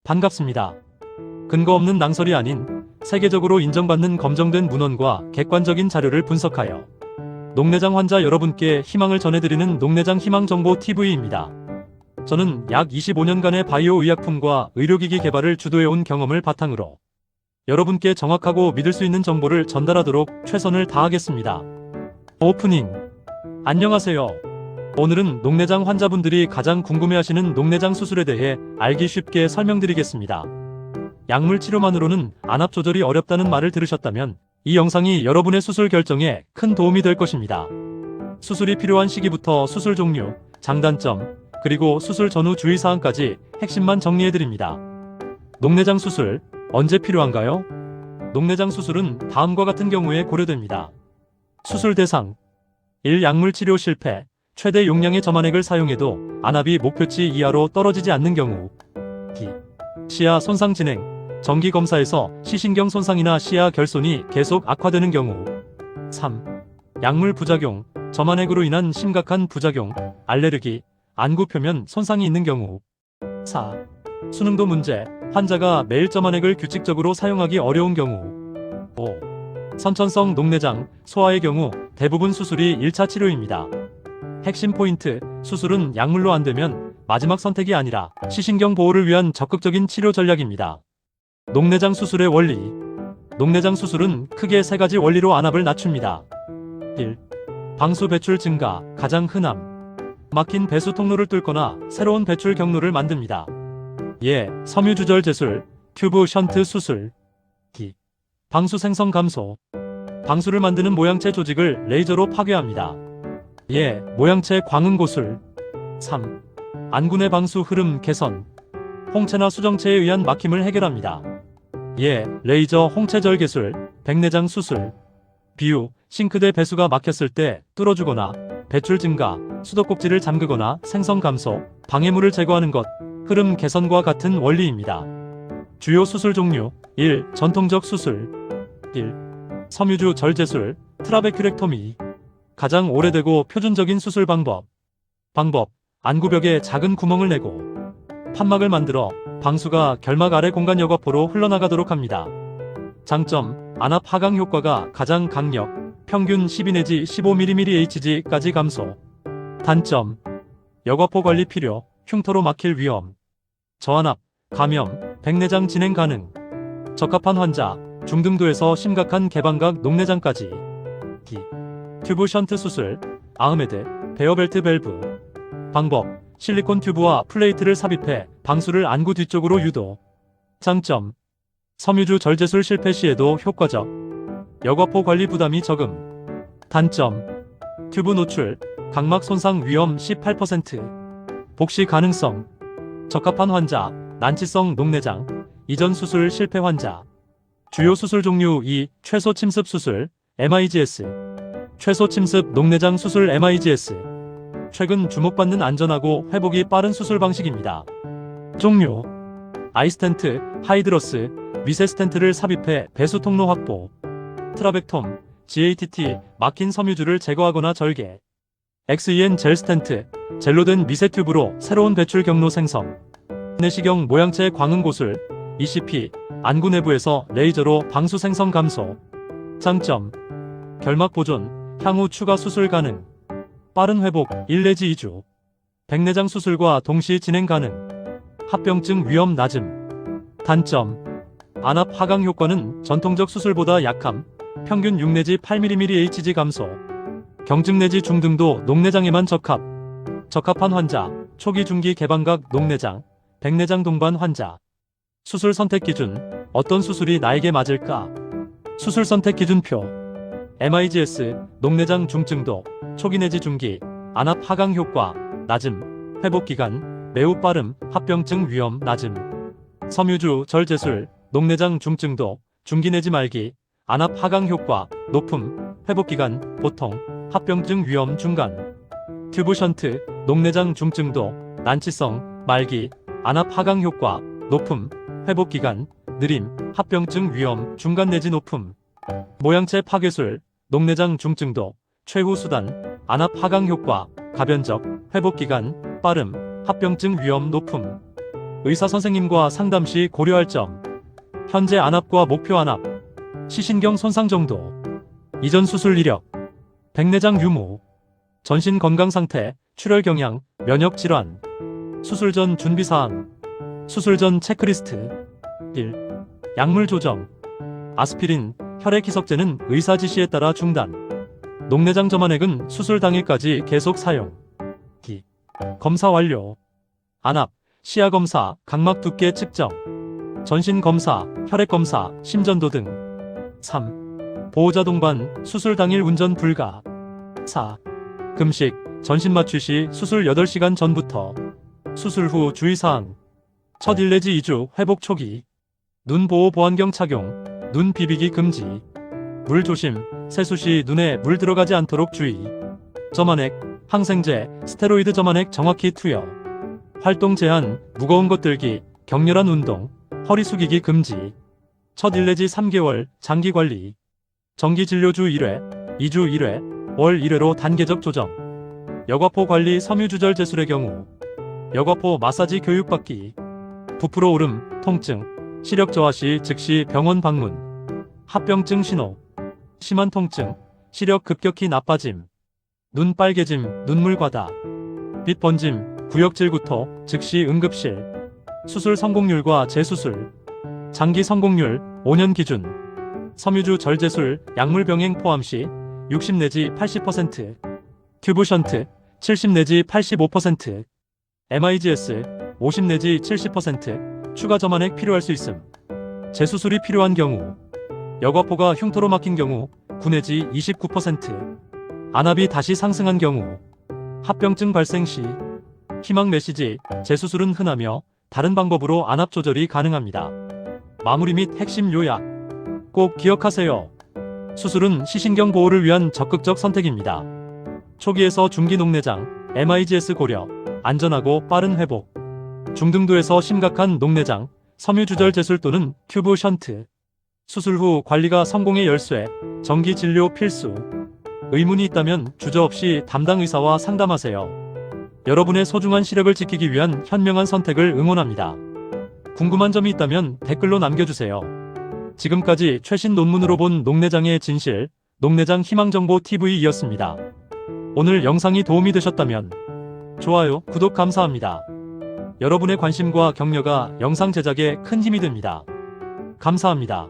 반갑습니다. 근거 없는 낭설이 아닌 세계적으로 인정받는 검증된 문헌과 객관적인 자료를 분석하여 녹내장 환자 여러분께 희망을 전해드리는 녹내장 희망정보 TV입니다. 저는 약 25년간의 바이오 의약품과 의료기기 개발을 주도해온 경험을 바탕으로 여러분께 정확하고 믿을 수 있는 정보를 전달하도록 최선을 다하겠습니다. 오프닝. 안녕하세요. 오늘은 녹내장 환자분들이 가장 궁금해하시는 녹내장 수술에 대해 알기 쉽게 설명드리겠습니다. 약물 치료만으로는 안압 조절이 어렵다는 말을 들으셨다면 이 영상이 여러분의 수술 결정에 큰 도움이 될 것입니다. 수술이 필요한 시기부터 수술 종류, 장단점, 그리고 수술 전후 주의사항까지 핵심만 정리해드립니다. 녹내장 수술, 언제 필요한가요? 녹내장 수술은 다음과 같은 경우에 고려됩니다. 수술 대상 1. 약물 치료 실패, 최대 용량의 점안액을 사용해도 안압이 목표치 이하로 떨어지지 않는 경우. 2. 시야 손상 진행, 정기 검사에서 시신경 손상이나 시야 결손이 계속 악화되는 경우. 3. 약물 부작용, 점안액으로 인한 심각한 부작용, 알레르기, 안구 표면 손상이 있는 경우. 4. 수능도 문제, 환자가 매일 점안액을 규칙적으로 사용하기 어려운 경우. 5. 선천성 녹내장, 소아의 경우 대부분 수술이 1차 치료입니다. 핵심 포인트, 수술은 약물로 안되면 마지막 선택이 아니라 시신경 보호를 위한 적극적인 치료 전략입니다. 녹내장 수술의 원리. 녹내장 수술은 크게 3가지 원리로 안압을 낮춥니다. 1. 방수 배출 증가, 가장 흔함. 막힌 배수 통로를 뚫거나 새로운 배출 경로를 만듭니다. 예, 섬유 조절 제술, 튜브 션트 수술. 2. 방수 생성 감소. 방수를 만드는 모양체 조직을 레이저로 파괴합니다. 예, 모양체 광흥 고술. 3. 안구 내 방수 흐름 개선. 홍채나 수정체에 의한 막힘을 해결합니다. 예, 레이저 홍채 절개술, 백내장 수술. 비유, 싱크대 배수가 막혔을 때 뚫어주거나 배출 증가, 수도꼭지를 잠그거나 생성 감소, 방해물을 제거하는 것, 흐름 개선과 같은 원리입니다. 주요 수술 종류. 1. 전통적 수술. 1. 섬유주 절제술, 트라베큐렉토미. 가장 오래되고 표준적인 수술 방법. 안구벽에 작은 구멍을 내고 판막을 만들어 방수가 결막 아래 공간 여과포로 흘러나가도록 합니다. 장점, 안압 하강 효과가 가장 강력, 평균 12 내지 15mmHg까지 감소. 단점, 여과포 관리 필요, 흉터로 막힐 위험. 저안압, 감염, 백내장 진행 가능. 적합한 환자, 중등도에서 심각한 개방각 녹내장까지. 튜브 션트 수술, 아흐메드, 베어벨트 밸브. 방법, 실리콘 튜브와 플레이트를 삽입해 방수를 안구 뒤쪽으로 유도. 장점, 섬유주 절제술 실패 시에도 효과적. 여과포 관리 부담이 적음. 단점, 튜브 노출, 각막 손상 위험 18%. 복시 가능성. 적합한 환자, 난치성 녹내장, 이전 수술 실패 환자. 주요 수술 종류. 2. 최소 침습 수술, MIGS. 최소 침습 녹내장 수술 MIGS. 최근 주목받는 안전하고 회복이 빠른 수술 방식입니다. 종류. 아이스텐트, 하이드러스, 미세 스텐트를 삽입해 배수 통로 확보. 트라벡톰, GATT, 막힌 섬유주를 제거하거나 절개. XEN 젤 스텐트, 젤로된 미세 튜브로 새로운 배출 경로 생성. 내시경 모양체 광흥 고술, ECP, 안구 내부에서 레이저로 방수 생성 감소. 장점, 결막 보존, 향후 추가 수술 가능. 빠른 회복 1 내지 2주. 백내장 수술과 동시 진행 가능. 합병증 위험 낮음. 단점, 안압 하강 효과는 전통적 수술보다 약함, 평균 6 내지 8mmHg 감소. 경증 내지 중등도 녹내장에만 적합. 적합한 환자, 초기 중기 개방각 녹내장, 백내장 동반 환자. 수술 선택 기준, 어떤 수술이 나에게 맞을까? 수술 선택 기준표. MIGS, 녹내장 중증도, 초기 내지 중기, 안압 하강 효과, 낮음, 회복기간, 매우 빠름, 합병증 위험 낮음. 섬유주 절제술, 녹내장 중증도, 중기 내지 말기, 안압 하강 효과, 높음, 회복기간, 보통, 합병증 위험 중간. 튜브 션트, 녹내장 중증도, 난치성, 말기, 안압 하강 효과, 높음, 회복기간, 느림, 합병증 위험 중간 내지 높음. 모양체 파괴술, 녹내장 중증도, 최후 수단, 안압 하강 효과, 가변적, 회복기간, 빠름, 합병증 위험 높음. 의사 선생님과 상담 시 고려할 점. 현재 안압과 목표 안압, 시신경 손상 정도, 이전 수술 이력, 백내장 유무, 전신 건강 상태, 출혈 경향, 면역 질환, 수술 전 준비 사항, 수술 전 체크리스트. 1. 약물 조정. 아스피린, 혈액 희석제는 의사 지시에 따라 중단. 녹내장 점안액은 수술 당일까지 계속 사용. 2. 검사 완료. 안압, 시야 검사, 각막 두께 측정, 전신 검사, 혈액 검사, 심전도 등. 3. 보호자 동반, 수술 당일 운전 불가. 4. 금식, 전신 마취 시 수술 8시간 전부터. 수술 후 주의사항. 첫 1 내지 2주 회복 초기. 눈 보호 보안경 착용, 눈 비비기 금지. 물 조심, 세수 시 눈에 물 들어가지 않도록 주의. 점안액, 항생제, 스테로이드 점안액 정확히 투여. 활동 제한, 무거운 것 들기, 격렬한 운동, 허리 숙이기 금지. 첫 1 내지 3개월 장기 관리. 정기 진료 주 1회, 2주 1회, 월 1회로 단계적 조정. 여과포 관리 섬유주절 제술의 경우. 여과포 마사지 교육받기. 부풀어 오름, 통증, 시력 저하 시 즉시 병원 방문. 합병증 신호. 심한 통증, 시력 급격히 나빠짐. 눈 빨개짐, 눈물 과다. 빛 번짐, 구역질 구토, 즉시 응급실. 수술 성공률과 재수술. 장기 성공률 5년 기준. 섬유주 절제술, 약물 병행 포함 시 60 내지 80%. 튜브 션트 70 내지 85%. MIGS 50 내지 70%. 추가 점안액 필요할 수 있음. 재수술이 필요한 경우. 여과포가 흉터로 막힌 경우 9 내지 29%. 안압이 다시 상승한 경우. 합병증 발생 시. 희망 메시지, 재수술은 흔하며 다른 방법으로 안압 조절이 가능합니다. 마무리 및 핵심 요약. 꼭 기억하세요. 수술은 시신경 보호를 위한 적극적 선택입니다. 초기에서 중기 녹내장, MIGS 고려, 안전하고 빠른 회복. 중등도에서 심각한 녹내장, 섬유주절 제술 또는 튜브 션트. 수술 후 관리가 성공의 열쇠, 정기 진료 필수. 의문이 있다면 주저없이 담당 의사와 상담하세요. 여러분의 소중한 시력을 지키기 위한 현명한 선택을 응원합니다. 궁금한 점이 있다면 댓글로 남겨주세요. 지금까지 최신 논문으로 본 녹내장의 진실, 녹내장 희망정보 TV이었습니다. 오늘 영상이 도움이 되셨다면 좋아요, 구독 감사합니다. 여러분의 관심과 격려가 영상 제작에 큰 힘이 됩니다. 감사합니다.